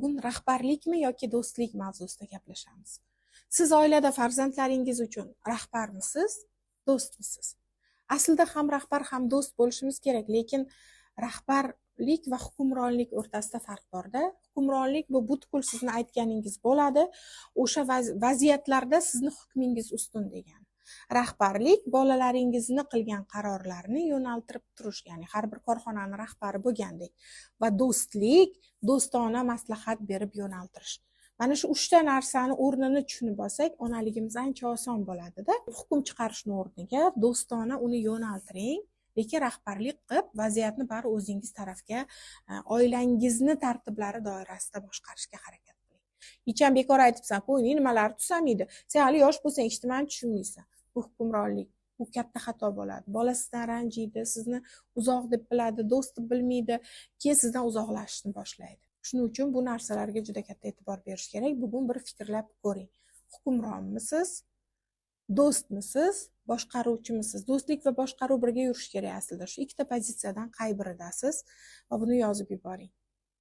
Bugun rahbarlikmi yoki do'stlik mavzusida gaplashamiz. Siz oilada farzandlaringiz uchun rahbarmisiz, do'stmisiz? Aslida ham rahbar ham do'st bo'lishimiz kerak, lekin rahbarlik va hukmronlik o'rtasida farq bor-da. Hukmronlik bu butkul sizni aytganingiz bo'ladi, o'sha vaziyatlarda sizni hukmingiz ustun degan. Rahbarlik bolalaringizni qilgan qarorlarni yo'naltirib turish, ya'ni har bir korxonani rahbari bo'lgandek, va do'stlik do'stona maslahat berib yo'naltirish. Mana shu 3 ta narsani o'rnini tushunib olsak, onaligimiz ancha oson bo'ladi-da. Hukm chiqarishning o'rniga do'stona uni yo'naltiring, lekin rahbarlik qilib vaziyatni bari o'zingiz tarafga, oilangizni tartiblari doirasida boshqarishga harakat qiling. Hech ham bekor aytibsan, qo'yning nimalar tusamaydi. Sen hali yosh bo'lsang, ijtimoiy tushunmaysan. Bu hukmronlik, bu katta xato bo'ladi. Bola sizdan ranjiydi, sizni uzoq deb biladi, do'st deb bilmaydi, keyin sizdan uzoqlashishni boshlaydi. Shuning uchun bu narsalarga juda katta e'tibor berish kerak. Bugun bir fikrlab ko'ring. Hukmronmisiz, do'stmisiz, boshqaruvchimisiz? Do'stlik va boshqaruv birga yurish kerak aslida. Shu ikkita pozitsiyadan qay biridasiz va buni yozib yuboring.